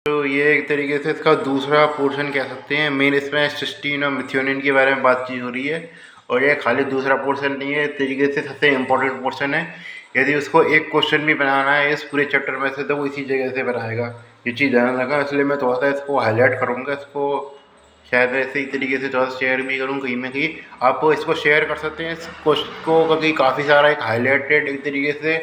तो ये एक तरीके से इसका दूसरा पोर्शन कह सकते हैं। मेन इसमें सिस्टीन और मिथ्योनिन के बारे में बातचीत हो रही है, और ये खाली दूसरा पोर्शन नहीं है, एक तरीके से सबसे इम्पोर्टेंट पोर्शन है। यदि उसको एक क्वेश्चन भी बनाना है इस पूरे चैप्टर में से, तो वो इसी जगह से बनाएगा। ये चीज़ ध्यान रखा, इसलिए मैं थोड़ा सा इसको हाईलाइट करूँगा। इसको शायद ऐसे ही तरीके से थोड़ा सा शेयर भी करूँ कहीं ना कहीं। आप इसको शेयर कर सकते हैं इस क्वेश्चन को, क्योंकि काफ़ी सारा एक हाईलाइटेड एक तरीके से,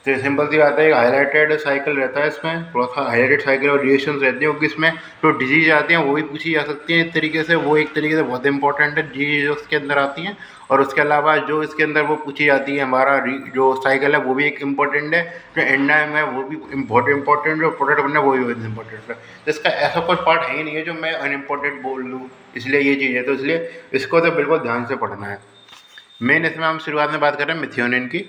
तो सिंपल सी बात है, एक हाईलाइटेड साइकिल रहता है इसमें, थोड़ा सा हाईलाइटेड साइकिल और रिएक्शंस रहते हैं, क्योंकि इसमें जो डिजीज आती हैं वो भी पूछी जा सकती हैं। इस तरीके से वो एक तरीके से बहुत इंपॉर्टेंट है डिजीज जो उसके अंदर आती हैं। और उसके अलावा जो इसके अंदर वो पूछी जाती है, हमारा जो साइकिल है वो भी एक इम्पॉर्टेंट है, जो एंजाइम है वो भी बहुत इंपॉर्टेंट, जो प्रोडक्ट बनना है वो भी बहुत इंपॉर्टेंट है। तो इसका ऐसा कुछ पार्ट है ही नहीं है जो मैं अनइम्पोर्टेंट बोल लूँ, इसलिए ये चीज़ है। तो इसलिए इसको तो बिल्कुल ध्यान से पढ़ना है। मेन इसमें हम शुरुआत में बात कर रहे हैं मिथ्योनिन की।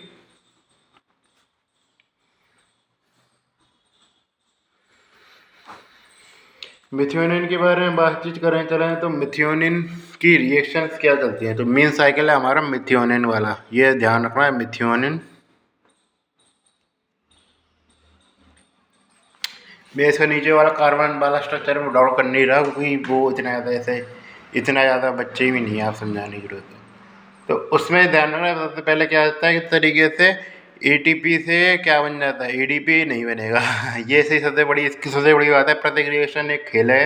मिथ्योनिन के बारे में बातचीत करें चलें, तो मिथ्योनिन की रिएक्शंस क्या चलती हैं। तो मेन साइकिल है हमारा मिथ्योनिन वाला, ये ध्यान रखना है। मिथ्योनिन मैं इसका नीचे वाला कार्बन वाला स्ट्रक्चर में डाउट कर नहीं रहा, क्योंकि वो इतना ज़्यादा बच्चे भी नहीं है, आप समझाने की जरूरत है। तो उसमें ध्यान रखना है, सबसे पहले क्या होता है, किस तरीके से एटीपी से क्या बन जाता है, एडीपी नहीं बनेगा। ये सही सबसे बड़ी, इसकी सबसे बड़ी बात है। प्रत्येक रिएक्शन एक खेल है।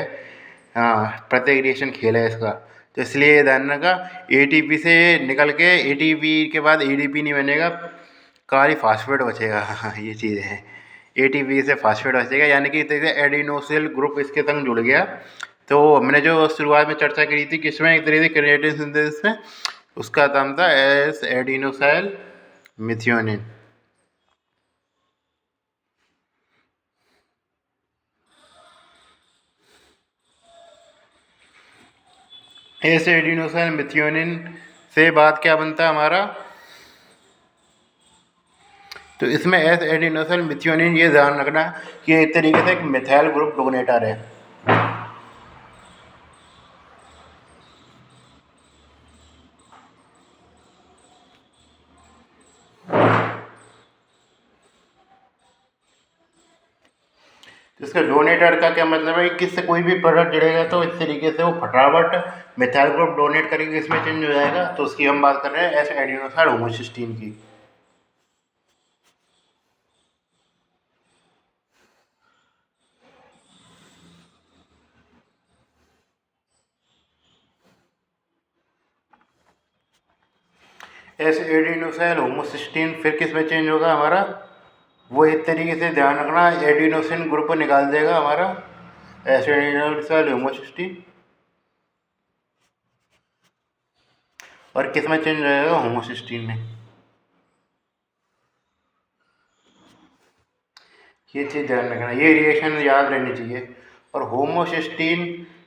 हाँ, प्रत्येक रिएक्शन खेल है इसका। तो इसलिए ये ध्यान रखा, एटीपी से निकल के एटीपी के बाद एडीपी नहीं बनेगा, खाली फास्फेट बचेगा। हाँ, ये चीज़ है। एटीपी से फास्फेट बचेगा, यानी कि जैसे एडिनोसिल ग्रुप इसके संग जुड़ गया। तो हमने जो शुरुआत में चर्चा करी थी किसमें, एक तरीके से क्रिएटिन सिंथेसिस में, उसका नाम था S adenosyl methionine. S adenosyl methionine से बाद क्या बनता है हमारा, तो इसमें एस एडिनोसाइल मिथ्योनिन ये ध्यान रखना कि एक तरीके से एक मिथाइल ग्रुप डोनेटर है। इसका डोनेटर का क्या मतलब है, किससे कोई भी प्रोडक्ट जुड़ेगा तो इस तरीके से वो फटाफट मिथाइल ग्रुप डोनेट करके इसमें चेंज हो जाएगा। तो उसकी हम बात कर रहे हैं एस एडिनोसाइल होमोसिस्टीन की। एस एडिनोसाइल होमोसिस्टीन फिर किस में चेंज होगा हमारा, वो एक तरीके से ध्यान रखना, एडिनोसिन ग्रुप निकाल देगा हमारा एस एडिनोसाइल होमोसिस्टीन, और किस में चेंज हो जाएगा, होमोसिस्टीन में। ये चीज़ ध्यान रखना, ये रिएक्शन याद रहनी चाहिए। और होमोसिस्टीन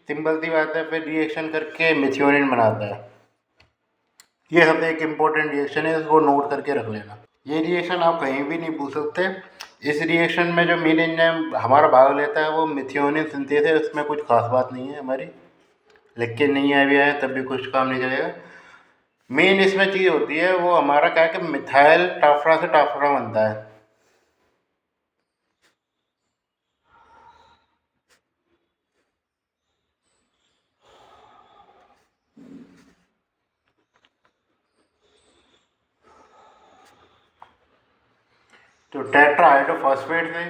सिंपल सी बात है, फिर रिएक्शन करके मिथ्योनिन बनाता है। ये सब एक इम्पोर्टेंट रिएक्शन है, इसको नोट करके रख लेना। ये रिएक्शन आप कहीं भी नहीं पूछ सकते। इस रिएक्शन में जो मेन एंजाइम हमारा भाग लेता है वो मिथ्योनिन सिंथेस है, इसमें कुछ खास बात नहीं है हमारी, लिख के नहीं आया भी है तब भी कुछ काम नहीं चलेगा। मेन इसमें चीज़ होती है वो हमारा क्या है कि मिथाइल टाफरा से टाफरा बनता है। तो टेट्रा हाइड्रोफॉस्फेट से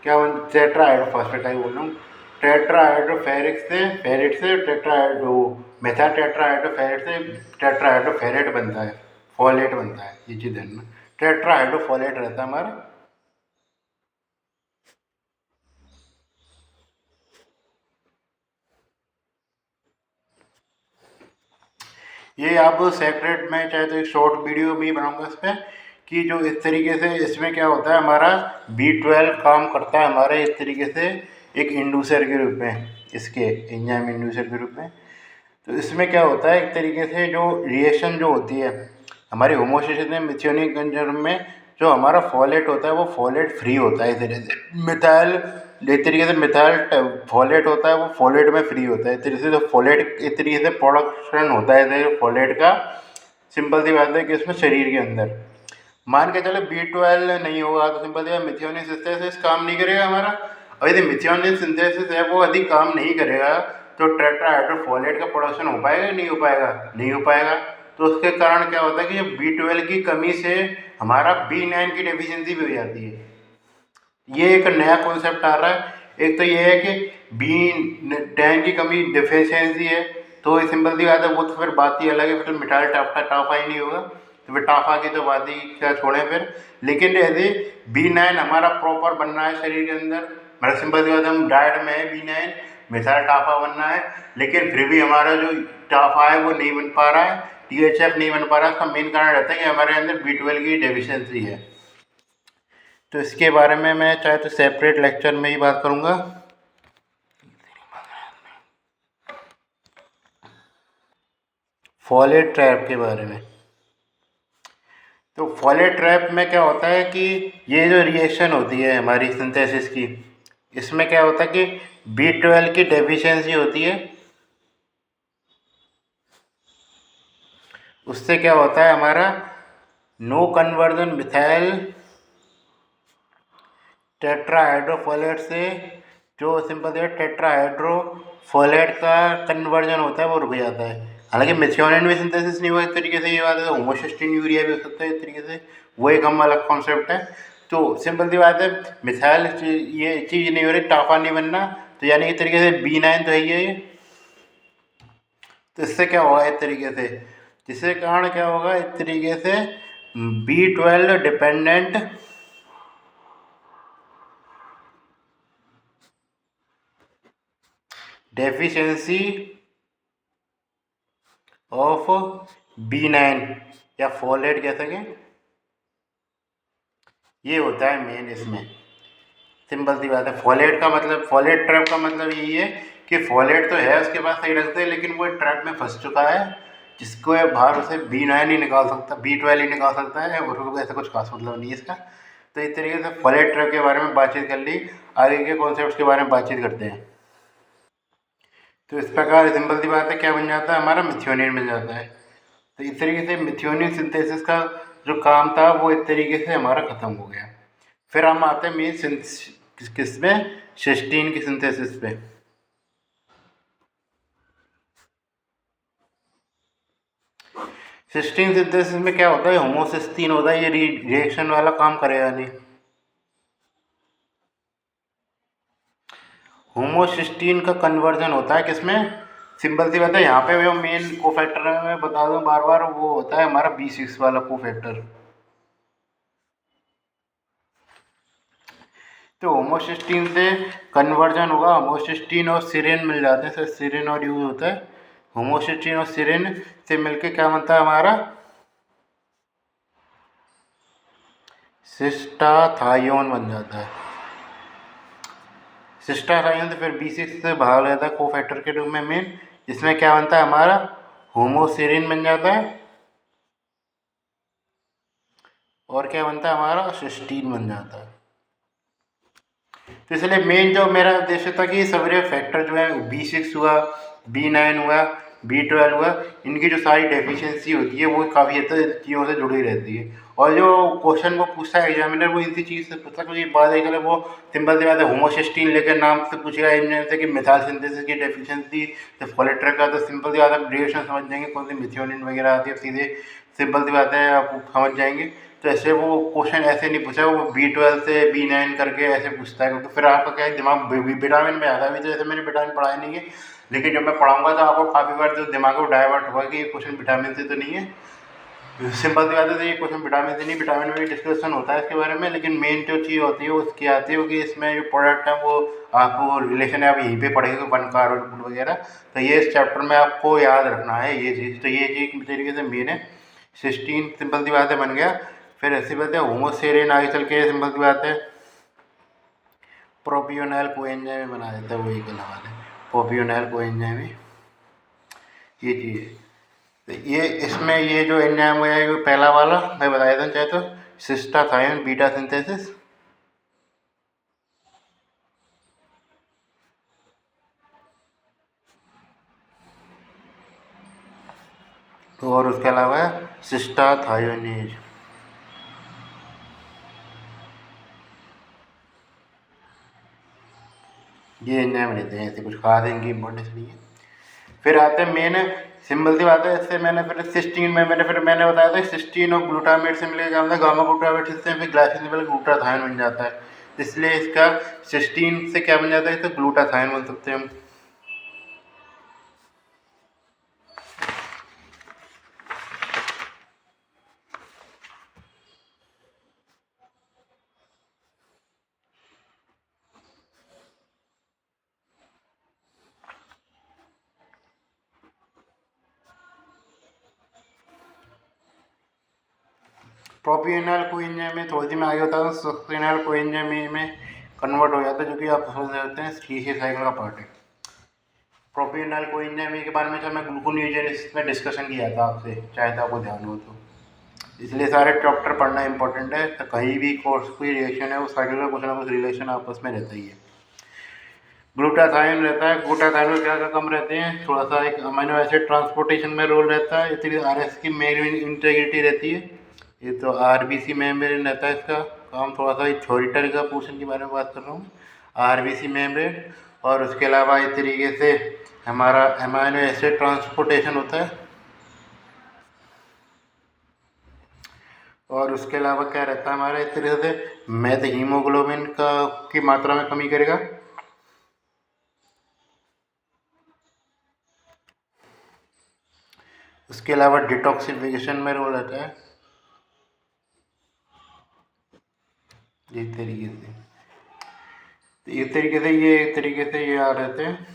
क्या बन, टेट्रा हाइड्रोफॉस्फेट का ही बोल रहा हूँ, टेट्रा हाइड्रोफेरिक से, फेरिट से टेट्रा हाइड्रो, मेथा टेट्रा हाइड्रोफेरिट से टेट्रा हाइड्रोफेरेट बनता है, फॉलेट बनता है। ये चीज़ ध्यान में, टेट्रा हाइड्रोफॉलेट रहता है हमारा। ये आप सेपरेट में चाहे तो एक शॉर्ट वीडियो भी बनाऊंगा इस पर, कि जो इस तरीके से इसमें क्या होता है हमारा B12 काम करता है हमारे इस तरीके से एक इंड्यूसर के रूप में, इसके एंजाइम इंड्यूसर के रूप में। तो इसमें क्या होता है, एक तरीके से जो रिएक्शन जो होती है हमारी होमोसिस्टीन मिथ्योनिक कंजर्म में, जो हमारा फॉलेट होता है वो फॉलेट फ्री होता है। इस तरह से मिथाइल, एक तरीके से मिथाइल फॉलेट होता है वो फॉलेट में फ्री होता है। इस तरीके से जो फॉलेट इस तरीके से प्रोडक्शन होता है फॉलेट का, सिंपल सी बात है कि इसमें शरीर के अंदर मान के चले B12 नहीं होगा तो सिंपल सी बात मिथ्योनिन सिंथेसिस काम नहीं करेगा हमारा। और यदि मिथाइल सिंथेसिस है वो अधिक काम नहीं करेगा तो टेट्राहाइड्रोफोलेट का प्रोडक्शन हो पाएगा या नहीं हो पाएगा? नहीं हो पाएगा। तो उसके कारण क्या होता है कि B12 की कमी से हमारा B9 की डेफिशिएंसी भी हो जाती है। ये एक नया कॉन्सेप्ट आ रहा है। एक तो ये है कि B10 की कमी डिफिशियंसी है, तो सिंपल सी बात है, वो तो फिर बात ही अलग है, फिर मिठाई टाफा ही नहीं होगा, तो फिर टाफा की तो बात ही क्या छोड़ें फिर। लेकिन यदि B9 हमारा प्रॉपर बनना है शरीर के अंदर, मतलब सिंपल सी बात है, हम डाइट में है B9 मिसाल टाफा बनना है, लेकिन फिर भी हमारा जो टाफा है वो नहीं बन पा रहा है, THF नहीं बन पा रहा है। इसका मेन कारण रहता है कि हमारे अंदर B12 की डेफिशिएंसी है। तो इसके बारे में मैं चाहे तो सेपरेट लेक्चर में ही बात करूँगा। फॉलेट ट्रैप के बारे में। तो फॉलेट ट्रैप में क्या होता है कि ये जो रिएक्शन होती है हमारी सिंथेसिस की, इसमें क्या होता है कि B12 की डेफिशिएंसी होती है। उससे क्या होता है हमारा नो कन्वर्जन मिथाइल टेट्राहाइड्रोफोलेट से जो सिंपल है टेट्राहाइड्रोफोलेट का कन्वर्जन होता है वो रुक जाता है। हालांकि मेथिओनिन में सिंथेसिस नहीं हुआ इस तरीके से, ये बात है, तो होमोसिस्टीन यूरिया भी हो सकता है इस तरीके से, वो एक हम अलग कॉन्सेप्ट है। तो सिंपल सी बात है, मिथाइल ये चीज़ नहीं हो रही, टाफा नहीं बनना, तो यानी एक तरीके से B9 तो है ही है ये। तो इससे क्या होगा इस तरीके से, जिसके कारण क्या होगा इस तरीके से B12 dependent deficiency of B9 या फोलेट कह सकें, ये होता है मेन इसमें। सिंपल सी बात है, फोलेट का मतलब, फोलेट ट्रैप का मतलब यही है कि फोलेट तो है उसके पास सही ढंग से, लेकिन वो ट्रैप में फंस चुका है, जिसको बाहर उसे B9 ही निकाल सकता, B12 ही निकाल सकता है, और ऐसा कुछ खास मतलब नहीं है इसका। तो इस तरीके से फोलेट ट्रैप के बारे में बातचीत कर ली, आगे के कॉन्सेप्ट्स के बारे में बातचीत करते हैं। तो इस प्रकार सिंपल सी बात है, क्या बन जाता है हमारा मिथ्योनिन बन जाता है। तो इस तरीके से मिथ्योनिन सिंथेसिस का जो काम था वो इस तरीके से हमारा ख़त्म हो गया। फिर हम आते हैं मेन किस में, सिस्टीन की सिंथेसिस पे। सिस्टीन सिंथेसिस में क्या होता है, होमोसिस्टीन होता है, ये रिएक्शन वाला काम करेगा नहीं। होमोसिस्टीन का कन्वर्जन होता है किसमें, सिंपल सी बात है, यहाँ पे जो मेन कोफैक्टर है मैं बता दूं बार बार, वो होता है हमारा B6 वाला कोफैक्टर। तो होमोसिस्टीन से कन्वर्जन होगा, होमोसिस्टीन और सिरेन मिल जाते हैं, सर सिरेन और यूज होता है, होमोसिस्टीन और सिरेन से मिलके क्या बनता है हमारा सिस्टाथायोन बन जाता है। सिस्टाथायोन से फिर B6 से बाहर रहता है कोफैक्टर के रूप में मेन, इसमें क्या बनता है हमारा होमोसिरिन बन जाता है, और क्या बनता है हमारा सिस्टीन बन जाता है। तो इसलिए मेन जो मेरा उद्देश्य था कि सभी फैक्टर जो है B6 हुआ, B9 हुआ, B12 हुआ, इनकी जो सारी डेफिशिएंसी होती है वो काफ़ी हद तक चीज़ों से जुड़ी रहती है। और जो क्वेश्चन वो पूछता है एग्जामिनर, वो इसी चीज़ से पूछता है, क्योंकि बात है वो सिंपल सी बात है, होमोसिस्टीन लेकर नाम से पूछेगा इंजीनियर से कि मिथाइल सिंथेसिस की डेफिशिएंसी तो फोलेट्रेक का, तो सिंपल सी बात है रिएक्शन समझ जाएंगे, कौन सी मिथ्योनिन वगैरह आती है, सीधे सिंपल सी बात है आप समझ जाएंगे। तो ऐसे वो क्वेश्चन ऐसे नहीं पूछा, वो B12 से B9 करके ऐसे पूछता है, क्योंकि फिर आपका क्या है दिमाग विटामिन में आता है, भी तो ऐसे मैंने विटामिन पढ़ाया नहीं है, लेकिन जब मैं पढ़ाऊंगा तो आपको काफ़ी बार जो दिमाग को डाइवर्ट होगा कि ये क्वेश्चन विटामिन से तो नहीं है। सिंपल सी बात है, तो ये क्वेश्चन विटामिन से नहीं, विटामिन में भी डिस्कशन होता है इसके बारे में, लेकिन मेन जो चीज़ होती है वो उसकी आती है कि इसमें जो प्रोडक्ट है वो आपको रिलेशन है, आप यहीं पे पढ़ेंगे वन कार वगैरह, तो ये इस चैप्टर में आपको याद रखना है ये चीज़। तो ये चीज़ तरीके से मेन है। सिस्टीन सिंपल सी बात है बन गया। फिर ऐसी बात है होमोसेरिन आगे चल के सिंपल सी बात है प्रोपियोनाइल कोएंजाइम बना देता है, वही कहने वाले प्रोपियोनाइल कोएंजाइम, ये चीज़। तो ये इसमें ये जो एंजाइम है ये पहला वाला मैं बताया था चाहे तो सिस्टाथायोन बीटा सिंथेसिस, तो और उसके अलावा सिस्टाथायोनेज। ये एंजाइम रहते हैं, ऐसे कुछ खास इनकी इंपॉर्टेंस नहीं है। फिर आते हैं मेन, सिंपल सी बात है। इससे मैंने फिर सिस्टीन में मैंने बताया था सिस्टीन और ग्लूटामेट से मिलकर क्या होता है, गामा ग्लूटामेट से फिर ग्लाइसिन ग्लूटाथाइन बन जाता है। इसलिए इसका सिस्टीन से क्या बन जाता है, तो ग्लूटाथाइन बन सकते हैं हम। प्रोपियोनाइल कोएंजाइम में थोड़ी सी मैं आगे बताता हूँ, सक्सेनाइल कोएंजाइम में कन्वर्ट हो जाता है, जो कि आप समझ सकते हैं सीसी साइकिल का पार्ट है। प्रोपियोनाइल कोएंजाइम के बारे में जब मैं ग्लूकोनियोजेनेसिस में डिस्कशन किया था आपसे, चाहे तो आपको ध्यान हो तो। इसलिए सारे चैप्टर पढ़ना इंपॉर्टेंट है, तो कहीं भी कोर्स कोई रिएक्शन है वो साइकिल का कुछ ना कुछ रिलेशन आपस में रहता ही है। ग्लूटाथाइन रहता है, ग्लूटाथाइन में क्या क्या कम रहते हैं, थोड़ा सा एक अमीनो एसिड ट्रांसपोर्टेशन में रोल रहता है, इसलिए आरएस की मेन इंटीग्रिटी रहती है। ये तो आरबीसी मेम्ब्रेन रहता है, इसका काम थोड़ा सा थ्योरेटिकल का पोर्शन के बारे में बात कर रहा हूँ, आरबीसी मेम्ब्रेन। और उसके अलावा इस तरीके से हमारा अमीनो एसिड ट्रांसपोर्टेशन होता है। और उसके अलावा क्या रहता है हमारे इस तरीके से, मैथ हीमोग्लोबिन का की मात्रा में कमी करेगा। उसके अलावा डिटॉक्सिफिकेशन में रोल रहता है, इस तरीके से। तो इस तरीके से ये आ रहते हैं।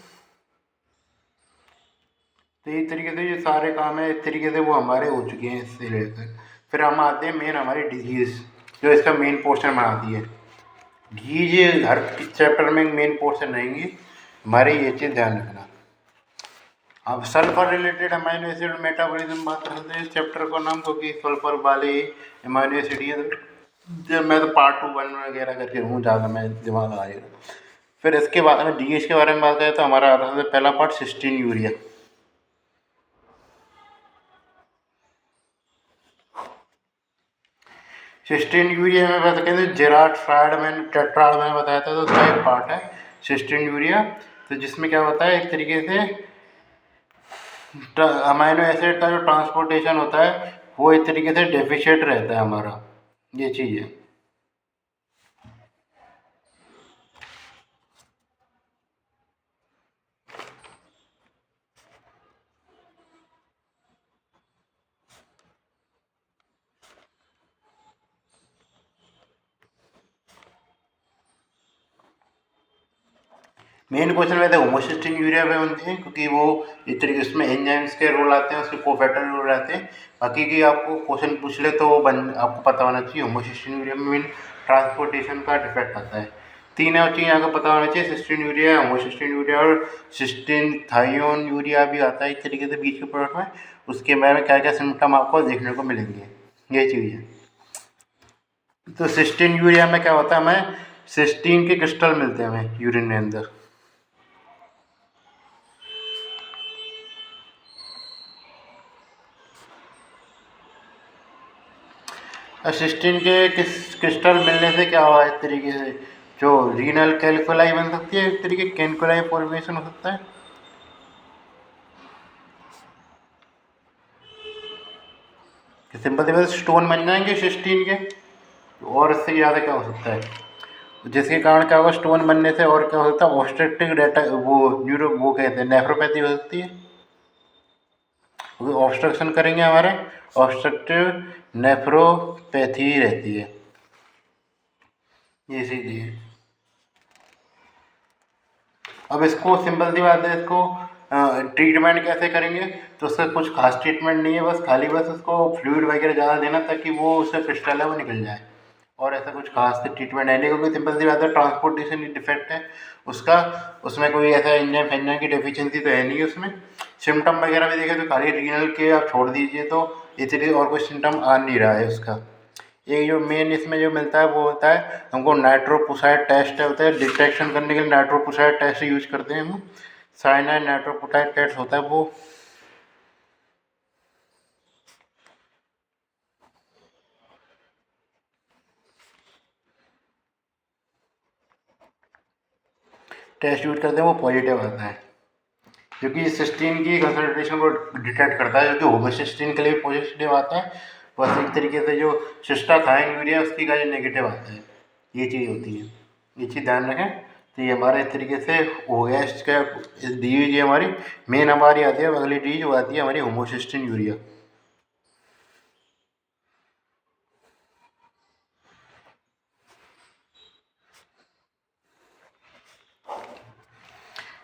तो इस तरीके से ये सारे काम है, इस तरीके से वो हमारे हो चुके हैं इससे लेकर। फिर हम आते हैं मेन हमारी डिजीज़, जो इसका मेन पोर्शन बनाती है। डिजीज हर चैप्टर में मेन पोर्शन रहेंगी हमारे, ये चीज़ ध्यान रखना। अब sulphur related amino acid metabolism बात करते हैं इस चैप्टर का नाम, क्योंकि सल्फर वाले अमाइनो एसिड ये जब मैं तो पार्ट 2 1 वगैरह करके हूँ, ज़्यादा मैं दिमाग आएगा। फिर इसके बाद में डीएच के बारे में बात करें तो हमारा आता है पहला part cystinuria. Cystinuria में बात करें तो जेराट फ्राइडमैन टेट्राड मैंने बताया था, तो उसका एक पार्ट है सिस्टीन यूरिया। तो जिसमें क्या होता है, एक तरीके से अमाइनो एसिड का जो ट्रांसपोर्टेशन होता है वो एक तरीके से डेफिशिएंट रहता है हमारा, ये चीज़ है। मेन क्वेश्चन वैसे होमोसिस्टीन यूरिया पे बनते हैं, क्योंकि वो इस तरीके से उसमें एंजाइम्स के रोल आते हैं, उसके कोफैक्टर रोल आते हैं। बाकी की आपको क्वेश्चन पूछ ले तो वो आपको पता होना चाहिए। होमोसिस्टीन यूरिया में मेन ट्रांसपोर्टेशन का डिफेक्ट आता है। तीन और चीज़ आपको पता होना चाहिए, सिस्टीन यूरिया, होमोसिस्टीन यूरिया और सिस्टीन थायोन यूरिया भी आता है इस तरीके से बीच के प्रोडक्ट में। उसके बारे में क्या क्या सिम्टम आपको देखने को मिलेंगे, ये चीज़ है। तो सिस्टीन यूरिया में क्या होता है, हमें सिस्टीन के क्रिस्टल मिलते हैं हमें यूरिन के अंदर। सिस्टीन के क्रिस्टल मिलने से क्या हुआ, इस तरीके से जो रीनल कैल्कुलाई बन सकती है, इस तरीके कैल्कुलाई फॉर्मेशन हो सकता है। सिंपल सिंपल स्टोन बन जाएंगे सिस्टीन के। और इससे ज़्यादा क्या हो सकता है, जिसके कारण क्या होगा, स्टोन बनने से और क्या हो सकता है, ऑब्स्ट्रक्टिव डेटा वो न्यूरो वो कहते हैं नेफ्रोपैथी हो सकती है, क्योंकि ऑब्स्ट्रक्शन करेंगे हमारे, ऑब्स्ट्रक्टिव नेफ्रोपैथी रहती है, ये इसीलिए। अब इसको सिंपल सी बात है, इसको ट्रीटमेंट कैसे करेंगे, तो उसका कुछ खास ट्रीटमेंट नहीं है, बस खाली बस उसको फ्लूइड वगैरह ज़्यादा देना ताकि वो उससे क्रिस्टल है वो निकल जाए। और ऐसा कुछ खास ट्रीटमेंट है नहीं, क्योंकि सिंपल सी बात है ट्रांसपोर्टेशन डिफेक्ट है उसका, उसमें कोई ऐसा एंजाइम फेंजाइम की डेफिशिएंसी तो है नहीं उसमें। सिम्टम वगैरह भी देखें तो खाली रीनल के आप छोड़ दीजिए तो इसलिए और कोई सिम्टम आ नहीं रहा है उसका। एक जो मेन इसमें जो मिलता है वो होता है हमको नाइट्रोपुसाइड टेस्ट होता है, डिटेक्शन करने के लिए नाइट्रोपुसाइड टेस्ट यूज करते हैं हम, साइनाइड नाइट्रोपुसाइड टेस्ट होता है वो। टेस्ट यूज करते हैं वो पॉजिटिव आता है, क्योंकि सिस्टीन की कंसनट्रेशन को डिटेक्ट करता है, जो कि होमोसिस्टीन के लिए पॉजिटिव आता है। बस एक तरीके से जो सिस्टाथाइन यूरिया उसकी का जो नेगेटिव आता है, ये चीज़ होती है, ये चीज़ ध्यान रखें। तो ये हमारा इस तरीके से हो गया इसका दी हुई, हमारी मेन हमारी आती है अगली चीज वो आती है हमारी होमोसिस्टीन यूरिया।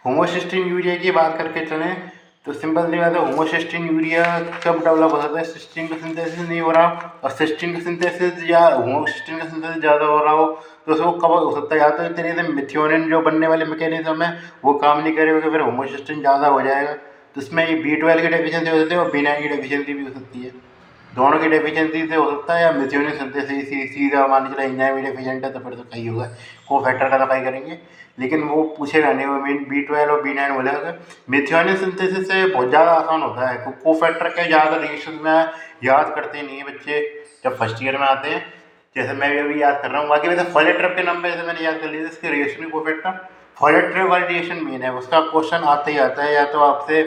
होमोसिस्टीन यूरिया की बात करके चलें तो सिंपल सी बात है, होमोसिस्टीन यूरिया कब डेवलप होता है, सिस्टीन का सिंथेसिस नहीं हो रहा, और सिस्टीन का सिंथेसिस या होमोसिस्टीन का सिंथेसिस ज़्यादा हो रहा हो तो उसको कब हो सकता है, या तो एक तरीके से मिथ्योनिन जो बनने वाले मैकेनिज्म है वो काम नहीं करेगा, फिर होमोसिस्टीन ज़्यादा हो जाएगा, तो इसमें ये B12 की डेफिशिएंसी हो सकती है और B9 की डेफिशिएंसी भी हो सकती है। दोनों की डेफिशिएंसी से हो सकता है, या मिथ्योनिन सिंथेसिस सीधा मान के चला एंजाइम डेफिशिएंट है तो फिर तो कहीं होगा, को फैक्टर का दवाई करेंगे, लेकिन वो पूछेगा नहीं, वो मीन B12 और B9 बोलेगा। मिथ्योनिन सिंथेसिस से बहुत ज़्यादा आसान होता है, को फैक्टर के ज़्यादा रिएक्शन में याद करते नहीं है बच्चे जब फर्स्ट ईयर में आते हैं, जैसे मैं भी अभी याद कर रहा हूँ। बाकी वैसे फॉलेट्रेप के नाम पे जैसे मैंने याद कर लिया, इसके रिएक्शन को फैक्टर फॉलेट्रेप वाली रिएक्शन मेन है, उसका क्वेश्चन आता ही आता है, या तो आपसे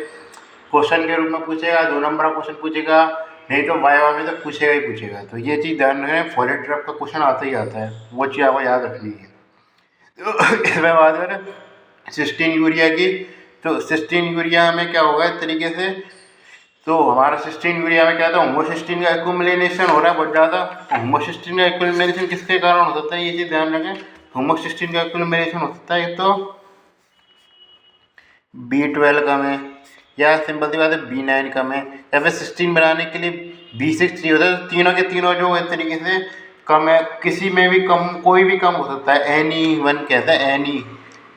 क्वेश्चन के रूप में पूछेगा, 2 नंबर का क्वेश्चन पूछेगा, नहीं तो वाइवा में तो पूछेगा ही पूछेगा। तो ये चीज़ ध्यान रखें, फॉलेट्रेप का क्वेश्चन आता ही आता है, वो चीज़ आपको याद रखनी है। तो इसमें बात करें सिस्टीन यूरिया की, तो सिस्टीन यूरिया में क्या होगा इस तरीके से, तो हमारा सिस्टीन यूरिया में क्या था, होमोसिस्टीन का एक्यूमुलेशन हो रहा है बहुत ज़्यादा। होमोसिस्टीन का एक्यूमुलेशन किसके कारण हो सकता है, ये चीज़ ध्यान रखें, होमोसिस्टीन का एक्यूमुलेशन हो सकता है तो B12 कम है, या सिंपल सी बात है B9 कम है, या फिर सिस्टीन बनाने के लिए B6 चाहिए होता है, तो तीनों के तीनों जो इस तरीके से कम है, किसी में भी कम, कोई भी कम हो सकता है, Any1 कहता है एनी,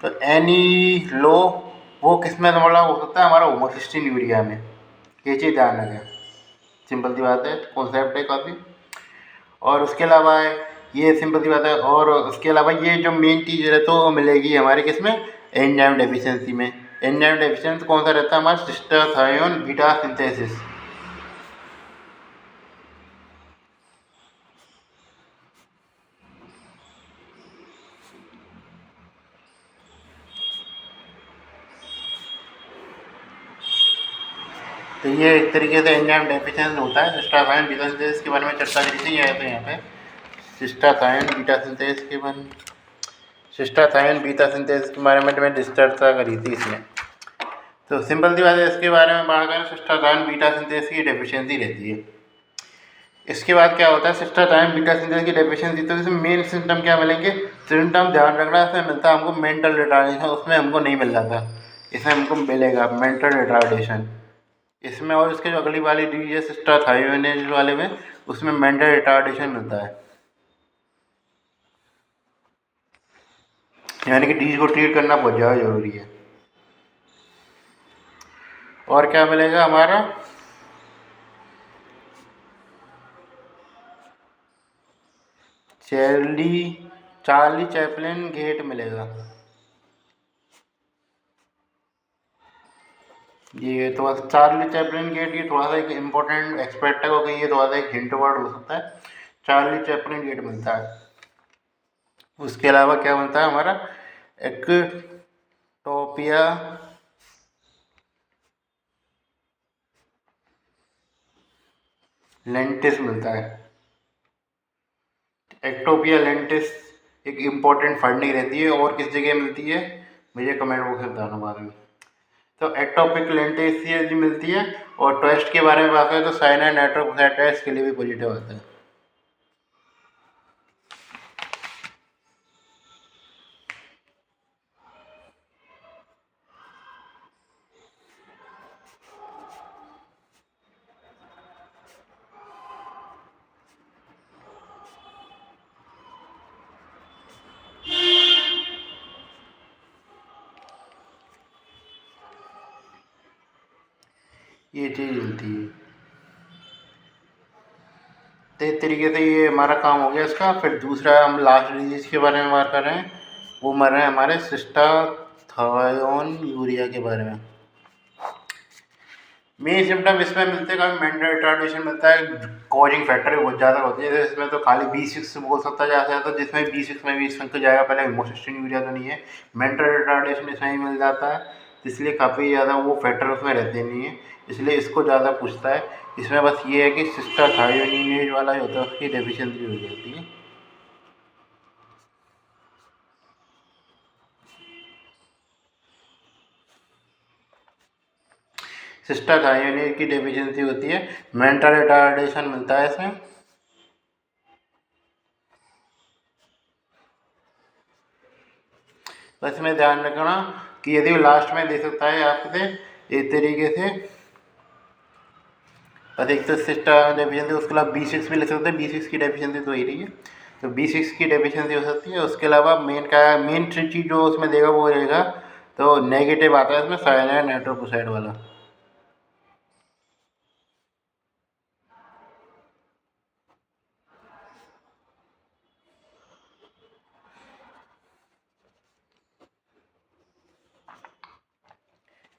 तो एनी लो वो किस में थोड़ा हो सकता है, हमारा होमोसिस्टीन यूरिया में, ये चीज़ ध्यान रखें, सिंपल सी बात है, कॉन्सेप्ट है काफ़ी। और उसके अलावा ये सिंपल सी बात है, और उसके अलावा ये जो मेन चीज़ है तो मिलेगी हमारे किस में, एंजाइम डेफिशिएंसी में। एंजाइम डेफिशिएंसी कौन सा रहता है हमारा, सिस्टाथायोन बीटा सिंथेसिस। तो ये एक तरीके से एंजाइम डेफिशिएंसी होता है। सिस्टाथायोन बीटा सिंथेसिस के बारे में चर्चा करी थी, ये तो यहाँ पे सिस्टाथायोन बीटा सिंथेसिस के बारे में, सिस्टाथायोन बीटा सिंथेसिस के बारे में मैंने चर्चा करी थी इसमें। तो सिंपल सी बात है, इसके बारे में बात करें, सिस्टाथायोन बीटा सिंथेसिस की डेफिशिएंसी रहती है। इसके बाद क्या होता है, सिस्टाथायोन बीटा सिंथेसिस की डेफिशिएंसी, तो इसमें मेन सिम्टम क्या मिलेंगे, सिम्टम ध्यान रखना, इसमें मिलता है हमको मेंटल रिटार्डेशन, उसमें हमको नहीं मिल रहा था, इसमें हमको मिलेगा मेंटल रिटार्डेशन इसमें। और इसके जो अगली वाली डी है सिस्टाथायोनेज वाले में, उसमें मेंटल रिटार्डेशन मिलता है, यानी कि डीज को ट्रीट करना बहुत ज़्यादा जरूरी है। और क्या मिलेगा हमारा, चार्ली चैपलिन गेट मिलेगा। ये थोड़ा सा चार्ली चैपलिन गेट, ये थोड़ा सा एक इम्पोर्टेंट एक्सपेक्ट है, क्योंकि ये थोड़ा सा एक हिंट वर्ड हो सकता है, चार्ली चैपलिन गेट मिलता है। उसके अलावा क्या मिलता है हमारा, एक्टोपिया लेंटिस मिलता है। एक्टोपिया लेंटिस एक इम्पोर्टेंट फंडिंग रहती है, और किस जगह मिलती है मुझे कमेंट बॉक्स में बताना बाद में। तो एक्टोपिक लेंटिसिया भी मिलती है। और टेस्ट के बारे में बात करें तो साइनाइड नाइट्रिक ऑक्साइड टेस्ट के लिए भी पॉजिटिव आता है। ये चीज़ मिलती है। तो इस तरीके से ये हमारा काम हो गया इसका। फिर दूसरा हम लास्ट डिजीज के बारे में बात कर रहे हैं, वो मर रहे हैं हमारे सिस्टाथायोन यूरिया के बारे में। मेन सिम्टम इसमें मिलते हैं, काफ़ी मेंटल रिटार्डेशन मिलता है, कॉजिंग फैक्टर बहुत ज़्यादा होती है। जैसे इसमें तो खाली B6 बोल सकता है ज़्यादा से ज़्यादा, जिसमें B6 में भी इसमें जाएगा, पहले होमोसिस्टीन यूरिया तो नहीं है, मेंटल रिटार्डेशन इसमें ही मिल जाता है, इसलिए काफ़ी ज़्यादा वो फैक्टर उसमें रहते नहीं है, इसलिए इसको ज़्यादा पूछता है। इसमें बस ये है कि सिस्टाथायोनिनेज वाला जो होता है उसकी डेफिशिएंसी हो जाती है। सिस्टाथायोनिनेज की डेफिशिएंसी होती है, मेंटल रिटार्डेशन मिलता है इसमें। बस इसमें ध्यान रखना कि यदि वो लास्ट में दे सकता है आपसे एक तरीके से अधिकतर सिस्टा डेफिशिएंसी, उसके अलावा B6 भी ले सकते हैं, B6 की डेफिशिएंसी तो ही रही है, तो B6 की डेफिशिएंसी हो सकती है। उसके अलावा मेन चीज़ जो उसमें देगा वो रहेगा, तो नेगेटिव आता है इसमें साइनाइड नाइट्रोक्लोसाइड वाला।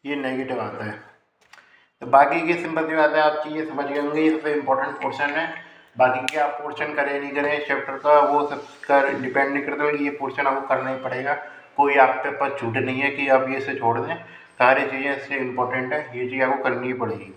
ये नेगेटिव आता है। तो बाकी की सिंपल सी बात है, आप चीज़ें समझ गए होंगे, ये सबसे इम्पोर्टेंट पोर्शन है। बाकी के आप पोर्शन करें नहीं करें चैप्टर का, वो सब कर डिपेंड नहीं करता, ये पोर्शन आपको करना ही पड़ेगा। कोई आपके पास छूट नहीं है कि आप ये से छोड़ दें, सारी चीज़ें इससे इम्पोर्टेंट है, ये चीज़ आपको करनी ही पड़ेगी।